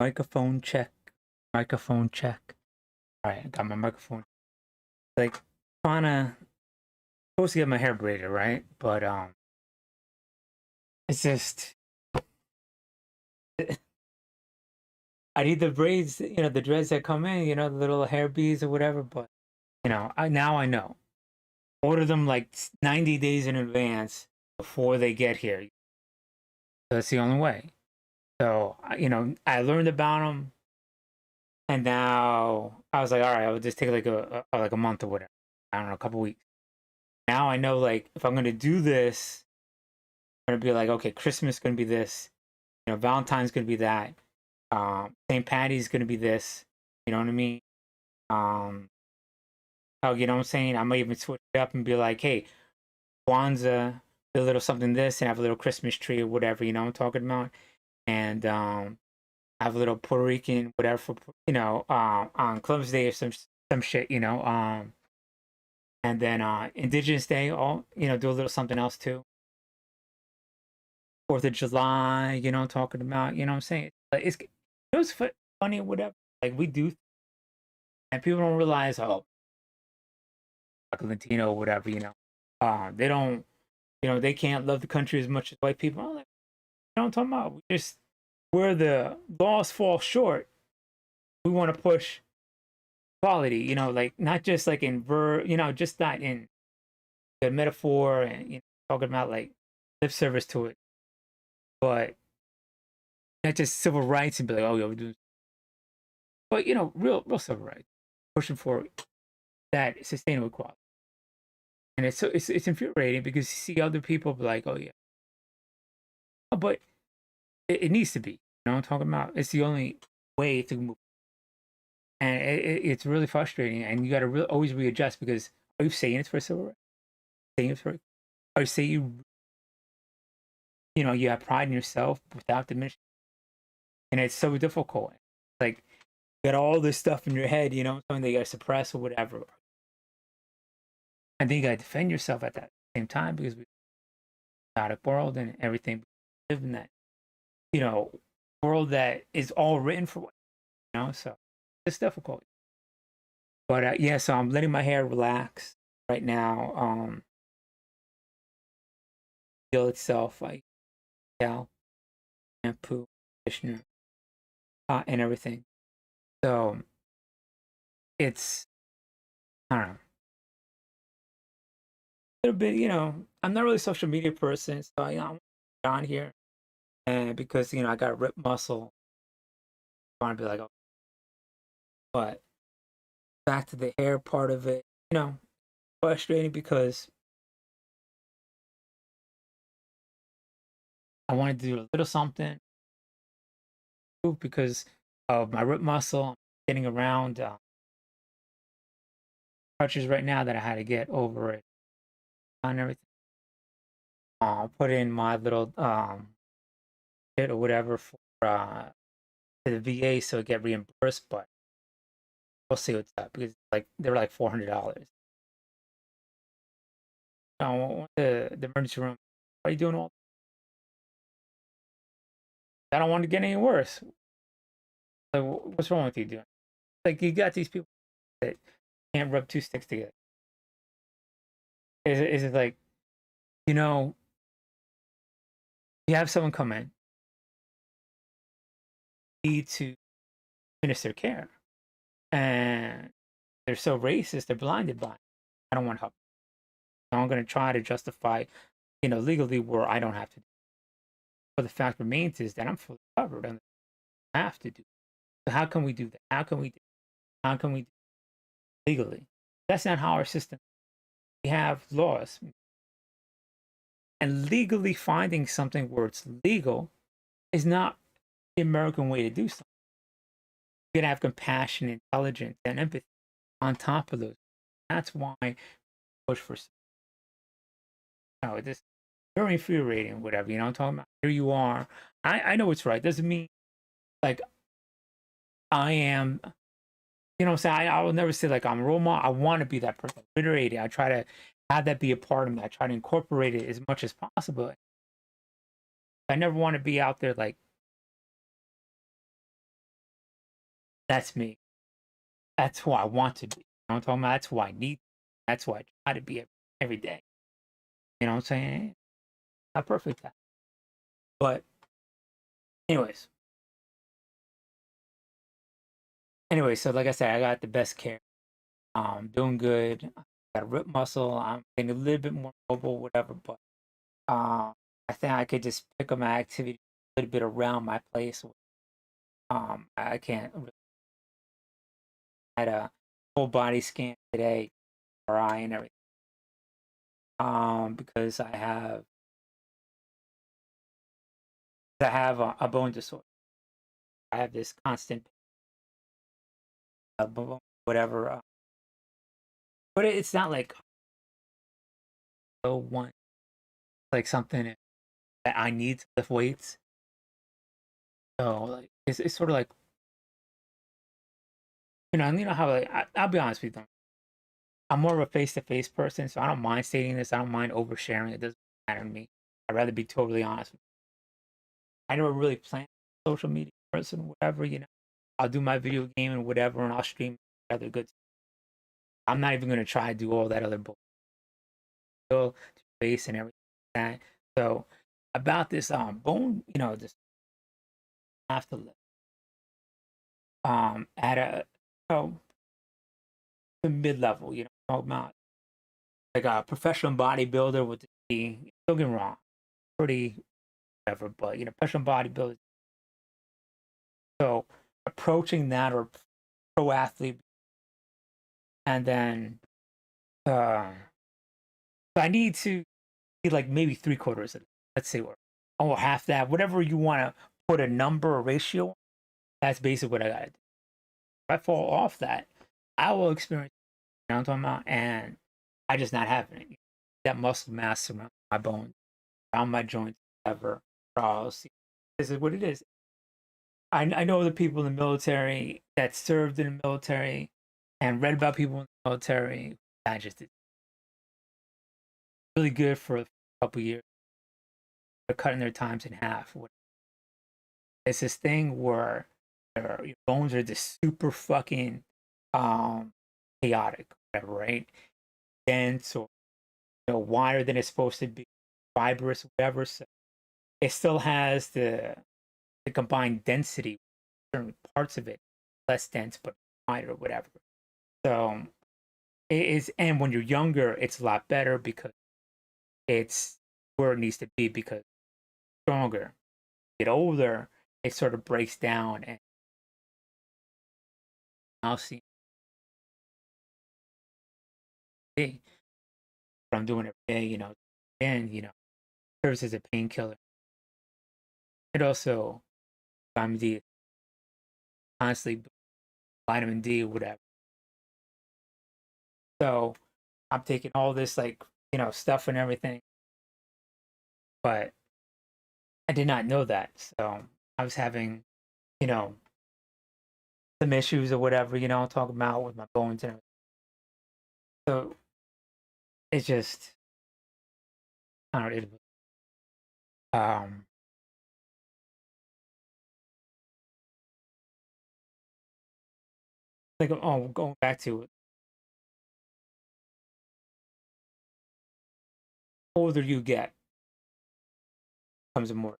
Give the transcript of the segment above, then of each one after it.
Microphone check. Microphone check. All right, I got my microphone. Like, trying to supposed to get my hair braided, right? But it's just I need the braids, the dreads that come in, the little hair beads or whatever. But I know. Order them like 90 days in advance before they get here. That's the only way. So I learned about them, and now I was like, all right, I would just take like a month or whatever. I don't know, a couple weeks. Now I know, like, if I'm gonna do this, I'm gonna be like, okay, Christmas is gonna be this, Valentine's gonna be that, St. Patty's gonna be this, you know what I mean? Um, oh, you know what I'm saying? I might even switch it up and be like, hey, Kwanzaa, do a little something this, and have a little Christmas tree or whatever, you know what I'm talking about? And have a little Puerto Rican whatever for on Columbus Day or some shit, and then Indigenous Day, all do a little something else too. 4th of July, I'm talking about, you know what I'm saying? Like, it was funny or whatever. Like, we do, and people don't realize, oh, like Latino or whatever, they don't, they can't love the country as much as white people. I'm like, you know what I'm talking about? Where the laws fall short, we want to push quality, like not just like in just not in the metaphor and talking about like lip service to it, but not just civil rights and be like, oh, yeah, we do, but real civil rights, pushing for that sustainable equality. And it's infuriating because you see other people be like, oh yeah, but it needs to be. You know what I'm talking about? It's the only way to move, and it's really frustrating. And you got to always readjust because are you saying it's for civil rights? Saying it's for, or say you have pride in yourself without diminishing, and it's so difficult. Like, you got all this stuff in your head, something that you got to suppress or whatever, and then you got to defend yourself at that same time because we chaotic world and everything. We live in that, world that is all written for, so it's difficult. But yeah, so I'm letting my hair relax right now. Feel itself, like gel, shampoo, conditioner, and everything. So it's, I don't know, a little bit. I'm not really a social media person, so I'm on here, and because I got ripped muscle, I want to be like, oh, but back to the hair part of it, frustrating because I wanted to do a little something because of my rib muscle. I'm getting around crutches right now that I had to get over it and everything. Put in my little kit or whatever for to the VA so it get reimbursed, but we'll see what's up because like they're like $400. The emergency room. What are you doing all? I don't want to get any worse. Like, what's wrong with you doing? Like, you got these people that can't rub two sticks together. Is it like, you know, you have someone come in, need to finish their care, and they're so racist, they're blinded by it. I don't want help. So I'm going to try to justify, legally where I don't have to do. But the fact remains is that I'm fully covered and I have to do. So how can we do that? How can we do? How can we do legally? That's not how our system. We have laws, and legally finding something where it's legal is not the American way to do something. You gotta have compassion, intelligence, and empathy on top of those. That's why I push for. This very infuriating, whatever. I'm talking about. Here you are. I know it's right. Doesn't mean like I am. You know what I'm saying? I will never say like I'm a role model. I want to be that person. Reiterate it. I try to have that be a part of me. I try to incorporate it as much as possible. I never want to be out there like That's me. That's who I want to be. You know what I'm talking about? That's who I need. That's who I try to be every day. You know what I'm saying? Not perfect, but anyways, so like I said, I got the best care. Doing good. Got a rip muscle. I'm getting a little bit more mobile, whatever. But I think I could just pick up my activity a little bit around my place. I can't. I had a full body scan today, MRI and everything. Because I have a bone disorder. I have this constant whatever. But it's not like one like something that I need to lift weights. So like it's sort of like you know how like I'll be honest with you. I'm more of a face to face person, so I don't mind stating this. I don't mind oversharing. It doesn't matter to me. I'd rather be totally honest. I never really plan social media person, whatever. I'll do my video game and whatever, and I'll stream other good. I'm not even gonna try to do all that other bull face and everything like that. So about this bone, this have to live at a the mid level, talking about like a professional bodybuilder with the don't get me wrong, pretty whatever, but professional bodybuilder. So approaching that or pro athlete, and then uh, I need to be like maybe 3/4 of it. Let's say or half that, whatever you want to put a number or ratio. That's basically what I got to do. If I fall off that, I will experience. You know what I'm talking about, and I just not having it. That muscle mass around my bones, around my joints, whatever. This is what it is. I know the people in the military that served in the military and read about people in the military. I just did really good for a couple years. They're cutting their times in half. It's this thing where your bones are just super fucking um, chaotic, whatever, right? Dense or wider than it's supposed to be, fibrous, whatever. So it still has the combined density, certain parts of it less dense but wider, whatever. So it is, and when you're younger, it's a lot better because it's where it needs to be because stronger. Get older, it sort of breaks down, and I'll see. Hey, but I'm doing it every day, and serves as a painkiller. It also vitamin D, constantly vitamin D, whatever. So I'm taking all this like stuff and everything, but I did not know that. So I was having you know some issues or whatever, talking about with my bones and everything. So it's just I don't know. Um, like going back to it, older you get, becomes more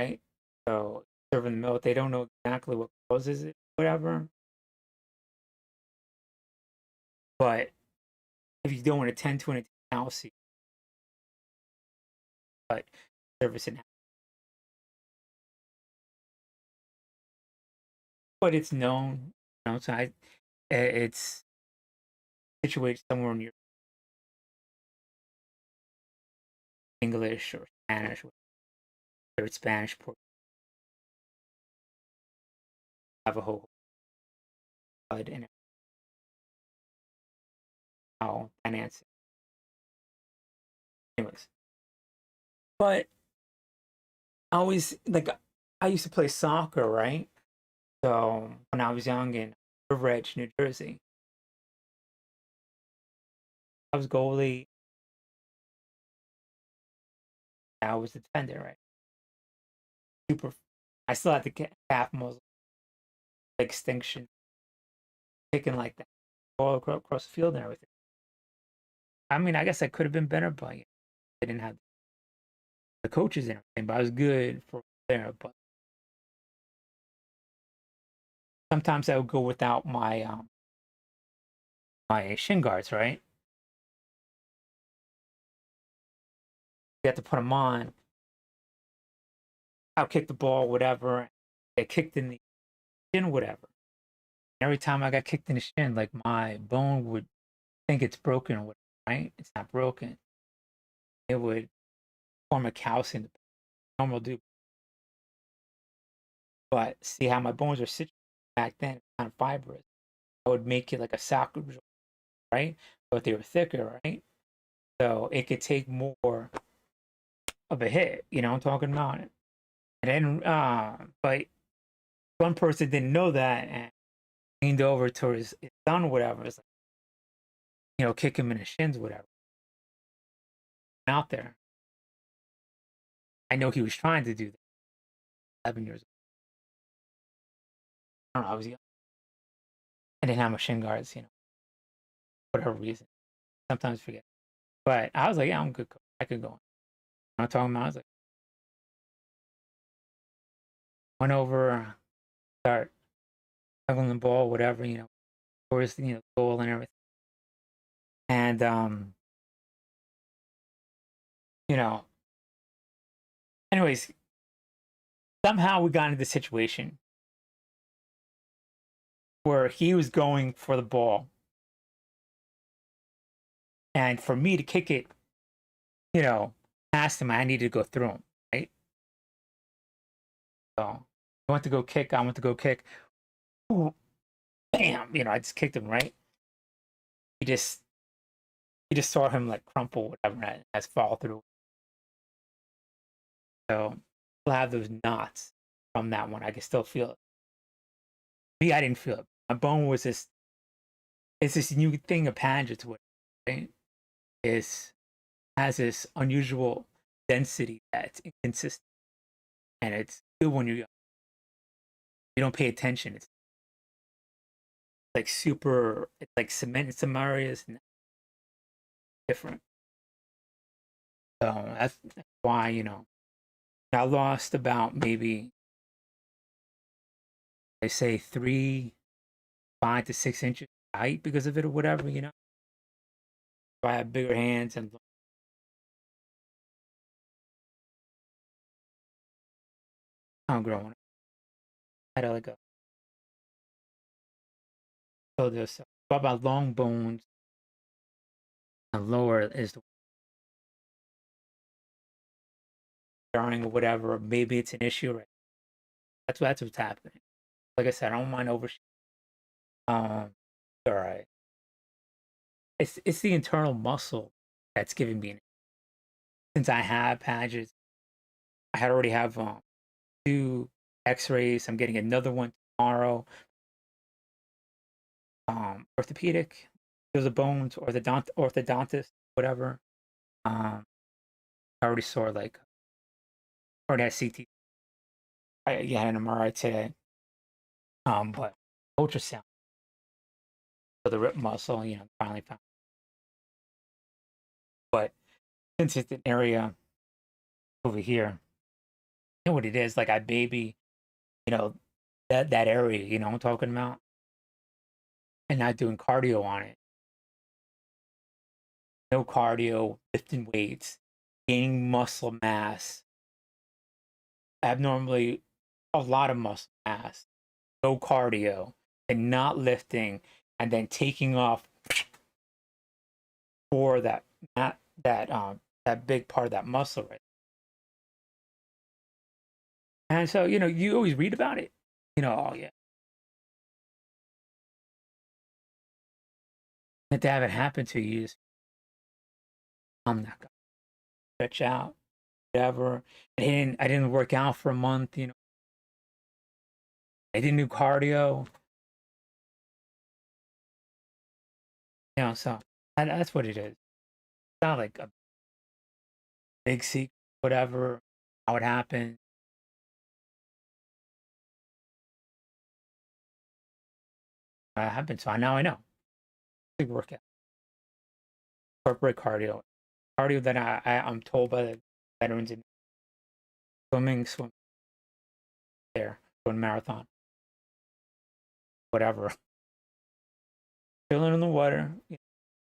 right. So serving the milk, they don't know exactly what causes it, whatever. But if you don't attend to it, I'll see. But service it, but it's known, so it's situated somewhere in your English or Spanish, whether it's Spanish, Navajo, and how that answer. Anyways, but I always like I used to play soccer, right? So when I was young in River Edge, New Jersey, I was goalie. I was the defender, right? Super. I still had the calf muscle. extinction, kicking like that all across the field and everything. I mean, I guess I could have been better, but I didn't have the coaches and everything. But I was good for there. But sometimes I would go without my shin guards, right? You have to put them on. I'll kick the ball, whatever. Get kicked in the shin, whatever. Every time I got kicked in the shin, like my bone would think it's broken or whatever, right? It's not broken. It would form a calcium, normal do. But see how my bones are situated back then, kind of fibrous. I would make it like a soccer joint, right? But they were thicker, right? So it could take more of a hit, I'm talking about it. And then, but one person didn't know that and leaned over to his son, whatever. It's like, kick him in the shins, whatever. Out there. I know he was trying to do that. 11 years old. I don't know. I was young. I didn't have my shin guards, for whatever reason. Sometimes forget. But I was like, yeah, I'm good. I could go on. I'm talking about. I was like, went over, start juggling the ball, whatever, towards goal and everything. And you know, anyways, somehow we got into the situation where he was going for the ball. And for me to kick it, past him, I needed to go through him, right? So I went to go kick, I went to go kick. Ooh, bam, I just kicked him, right? He just saw him like crumple, whatever, and has fall through. So I'll have those knots from that one. I can still feel it. Me, I didn't feel it. My bone was it's this new thing of Paget's with, right? Is has this unusual density that's inconsistent. And it's good when you don't pay attention. It's like super, it's like cement in some areas and different. So that's why, I lost about maybe, they say 5 to 6 inches height because of it or whatever, So I have bigger hands and I'm growing up. I had like a, so there's about long bones and lower is the jarring or whatever. Maybe it's an issue, right? That's what's happening. Like I said, I don't mind overshooting. All right. It's the internal muscle that's giving me. Since I have Paget's, I had already have 2 X-rays. I'm getting another one tomorrow. Orthopedic, there's a bones, orthodontist, whatever. I already saw like already had CT. I had an MRI today. But ultrasound for the rib muscle, finally found. But since it's an area over here, you know what it is? Like I baby, you know, that area, I'm talking about, and not doing cardio on it. No cardio, lifting weights, gaining muscle mass, abnormally a lot of muscle mass, no cardio, and not lifting, and then taking off for that big part of that muscle, right? And so, you always read about it. Oh yeah. If to have it happen to you, I'm not gonna stretch out, whatever. I didn't work out for a month, I didn't do cardio, so that's what it is. It's not like a big secret, whatever, how it happened. I have been, so now I know. Big workout, corporate cardio that I'm told by the veterans in swim there, doing marathon, whatever, chilling in the water,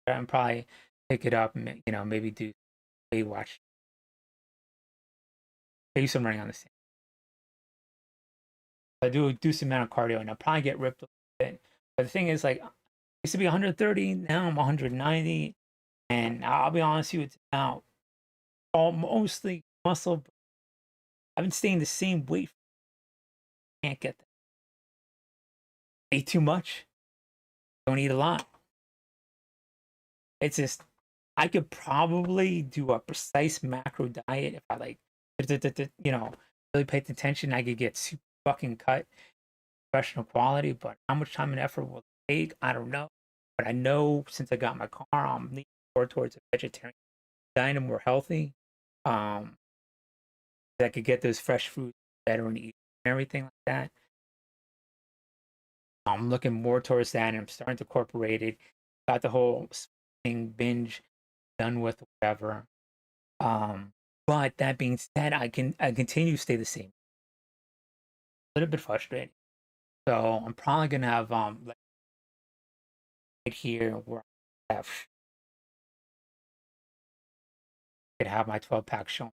and probably pick it up and maybe do Baywatch, do some running on the sand. I do some amount of cardio and I'll probably get ripped a bit. But the thing is, like, I used to be 130, now I'm 190, and I'll be honest with you, it's about all mostly muscle. I've been staying the same weight. Can't get that. Eat too much. Don't eat a lot. It's just I could probably do a precise macro diet if I really paid attention. I could get super fucking cut, professional quality. But how much time and effort will it take? I don't know. But I know since I got my car, I'm leaning more towards a vegetarian diet and more healthy. I could get those fresh fruits better and eat and everything like that. I'm looking more towards that, and I'm starting to incorporate it. Got the whole thing binge done with, whatever. But that being said, I continue to stay the same. A little bit frustrating. So I'm probably gonna have like right here where I could have my 12-pack shown.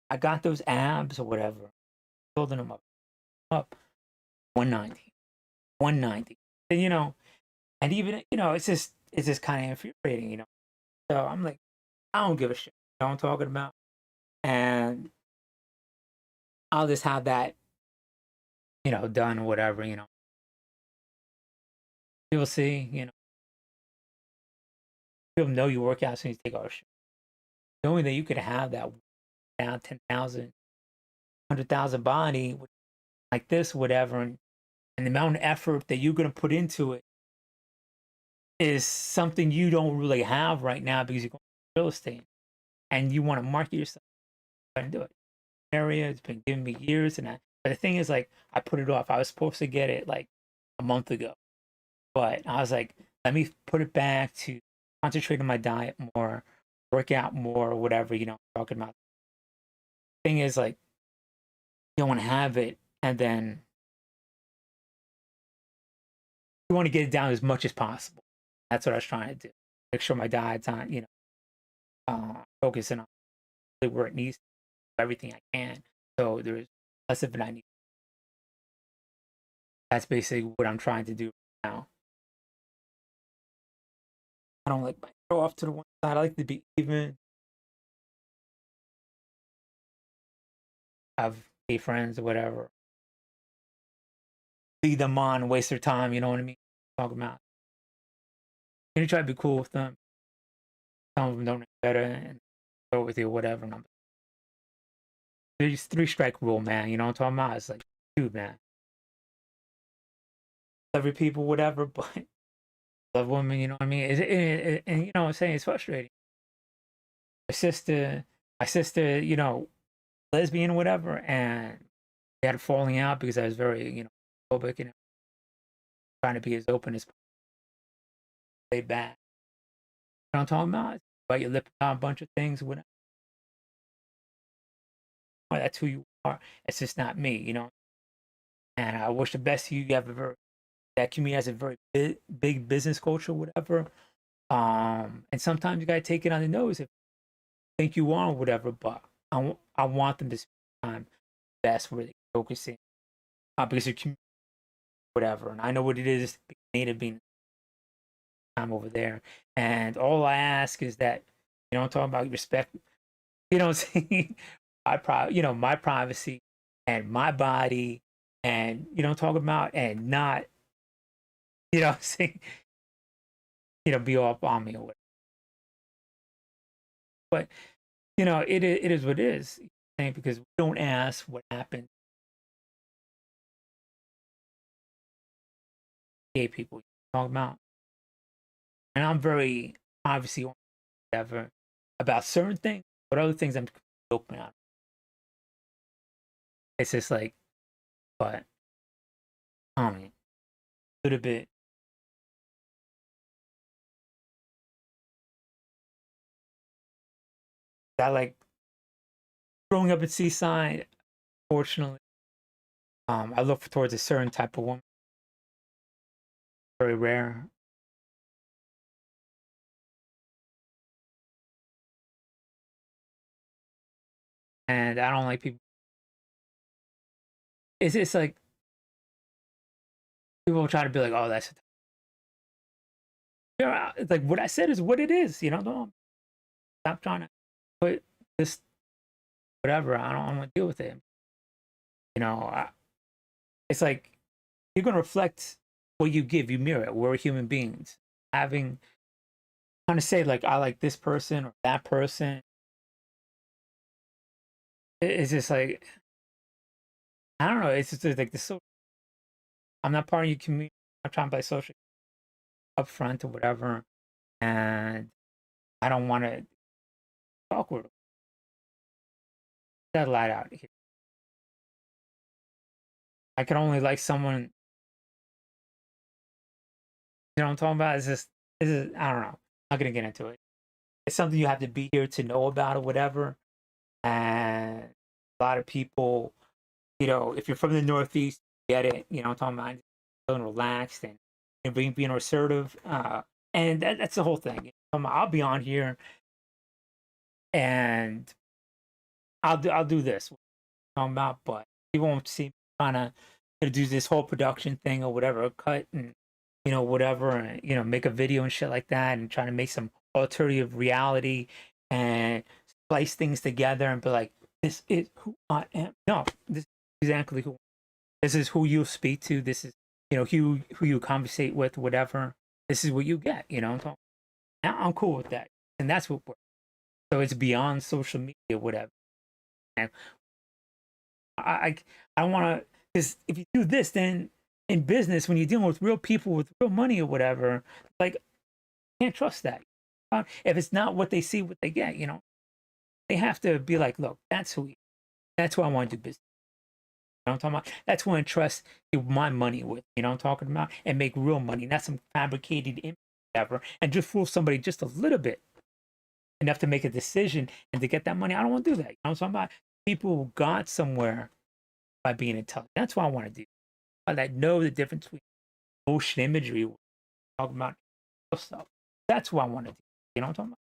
I got those abs or whatever, building them up 190, 190. And and even it's just kind of infuriating. So I'm like, I don't give a shit. You know what I'm talking about, and I'll just have that done or whatever. People see, people know you work out, so you take off shit. Knowing that you could have that down 10,000, 100,000 body like this, whatever, and the amount of effort that you're gonna put into it is something you don't really have right now because you're going real estate and you want to market yourself and do it. Area, it's been giving me years, but the thing is, like, I put it off. I was supposed to get it like a month ago, but I was like, let me put it back to concentrate on my diet more, work out more, whatever, talking about. Thing is, like, you don't want to have it, and then you want to get it down as much as possible. That's what I was trying to do. Make sure my diet's on, focusing on where it needs to, everything I can. So there's less of it I need. That's basically what I'm trying to do now. I don't like my throw off to the one side. I like to be even. Have gay friends or whatever. Lead them on, waste their time. You know what I mean? Talk about. You try to be cool with them. Some of them don't know better and go with you, whatever. And there's 3-strike rule, man. You know what I'm talking about? It's like, dude, man. Every people, whatever, but love women. You know what I mean? And I'm saying it's frustrating. My sister, lesbian, whatever, and we had a falling out because I was very, phobic and trying to be as open as laid back. You know what I'm talking about? Bite your lip about a bunch of things, whatever. That's who you are. It's just not me. And I wish the best to you. You have that community has a very big business culture, whatever. And sometimes you gotta take it on the nose if you think you are, or whatever. But I want them to spend time best where they focus in, because you're whatever. And I know what it is native being time over there. And all I ask is that, I'm talking about respect, what I'm saying? My privacy and my body and, I'm talking about, and not, what I'm saying, be all up on me or whatever. But, it is what it is. Because we don't ask what happened. Gay people, talk about. And I'm very obviously whatever about certain things, but other things I'm open on. It's just like, but I mean, a little bit That like growing up at Seaside, fortunately, I look towards a certain type of woman, very rare. And I don't like people. It's like people try to be like, oh, that's it's like what I said is what it is. You know, don't stop trying to put this whatever. I don't want to deal with it. You know, it's like you're gonna reflect what you give. You mirror it. We're human beings. Having trying to say like I like this person or that person. It's just like I don't know. It's just like this. So I'm not part of your community. I'm trying to play social upfront or whatever, and I don't want to talk with that light out here. I can only like someone. You know what I'm talking about? It's just I don't know. I'm not gonna get into it. It's something you have to be here to know about or whatever. And a lot of people, you know, if you're from the Northeast, you get it. You know what I'm talking about? Feeling relaxed and being assertive. And that's the whole thing. I'll be on here and I'll do this. Talking about, but you won't see me trying to do this whole production thing or whatever, cut and whatever, and make a video and shit like that, and trying to make some alternative reality and splice things together and be like, this is who I am. No, this is exactly who. This is who you speak to. This is who you conversate with, whatever. This is what you get. So I'm cool with that, and that's what works. So it's beyond social media, whatever. And I I don't want to, because if you do this, then in business, when you're dealing with real people with real money or whatever, like you can't trust that. If it's not what they see, what they get, they have to be like, look, that's that's who I want to do business. You know what I'm talking about? That's who I trust my money with. You know what I'm talking about? And make real money, not some fabricated image, whatever, and just fool somebody just a little bit enough to make a decision and to get that money. I don't want to do that. You know what I'm talking about? People who got somewhere by being intelligent. That's what I want to do. That know the difference between motion imagery, talking about stuff. That's what I want to do. You know what I'm talking about?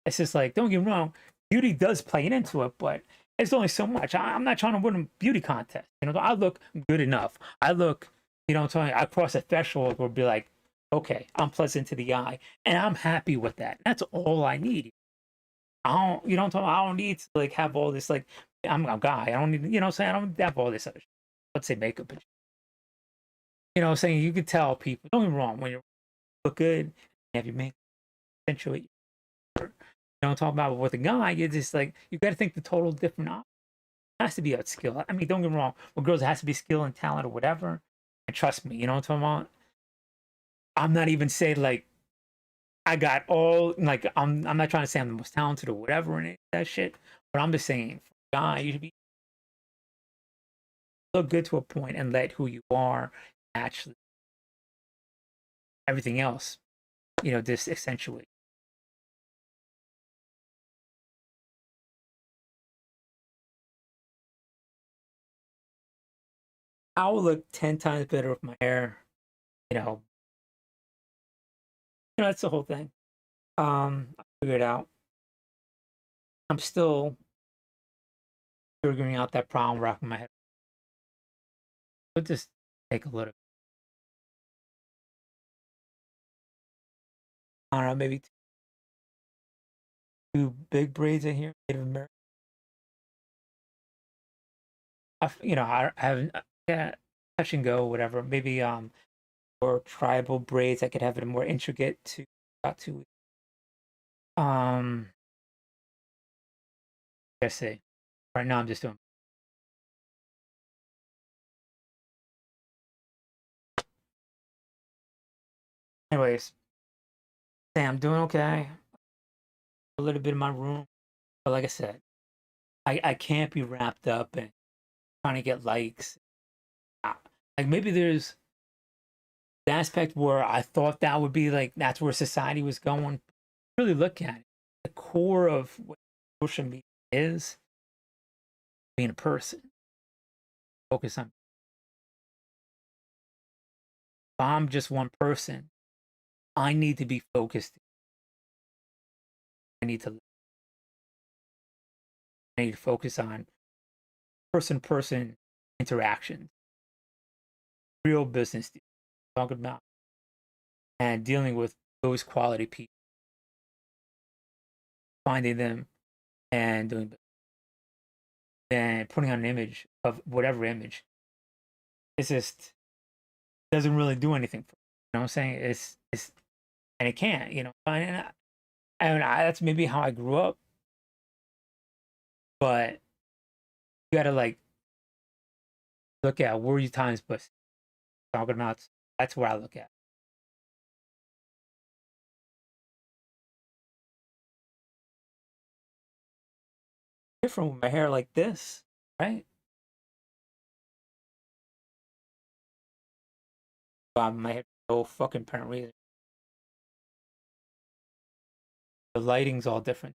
It's just like, don't get me wrong, beauty does play into it, but it's only so much. I'm not trying to win a beauty contest. I look good enough. I look, I'm talking, I cross a threshold where be like, okay, I'm pleasant to the eye, and I'm happy with that. That's all I need. I don't, you know what I'm talking about? I don't need to like have all this like I'm a guy. I don't need, what I'm saying? I don't have all this other shit. Let's say makeup. What I'm saying? You can tell people, don't get me wrong, when you look good, you have your makeup, accentuate. I'm talking about with a guy, you're just like, you got to think the total different option. It has to be a skill. I mean, don't get me wrong, with girls, it has to be skill and talent or whatever. And trust me, you know what I'm talking about? I'm not even saying like, I got all, like, I'm not trying to say I'm the most talented or whatever and that shit, but I'm just saying, for a guy, you should be look good to a point and let who you are actually everything else, just accentuate. I will look 10 times better with my hair, you know. That's the whole thing. I figured it out. I'm still figuring out that problem, wrapping my head. But just take a little. I don't know, maybe two big braids in here, Native American. I haven't, yeah, touch and go, whatever. Maybe or tribal braids. I could have it more intricate to about 2 weeks. Um, let's see. Right now, I'm just doing. Anyways, hey, I'm doing okay. A little bit in my room, but like I said, I can't be wrapped up in trying to get likes. Uh, Like maybe there's the aspect where I thought that would be like that's where society was going. Really look at it. The core of what social media is being a person. Focus on. If I'm just one person, I need to be focused. I need to focus on person-person interactions, real business talking about, and dealing with those quality people, finding them and doing, and putting on an image of whatever image. It's just doesn't really do anything for me. You know what I'm saying? It's and it can't, you know. That's maybe how I grew up, but you gotta like look at where your time's but talking about. That's where I look at. Different with my hair like this, right? My hair no fucking apparent reason. The lighting's all different.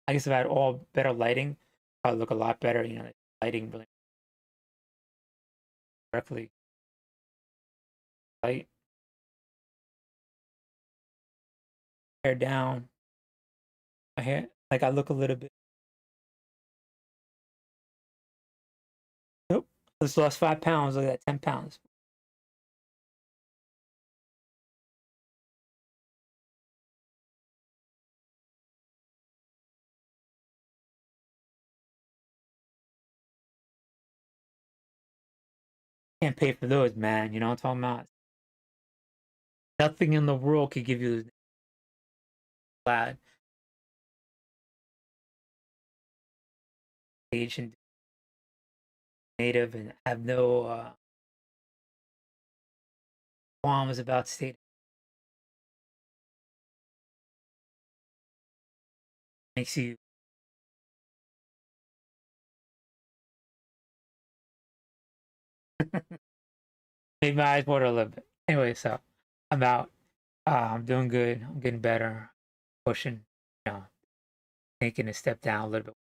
I guess if I had all better lighting, I'd look a lot better. You know, lighting really correctly. Light, hair down, my hair like I look a little bit. Nope, just lost 5 pounds. Look at that, 10 pounds. Can't pay for those, man. You know what I'm talking about? Nothing in the world could give you that Asian native and have no qualms about state. Makes you make my eyes water a little bit. Anyway, so I'm out. I'm doing good. I'm getting better. Pushing, you know, taking a step down a little bit.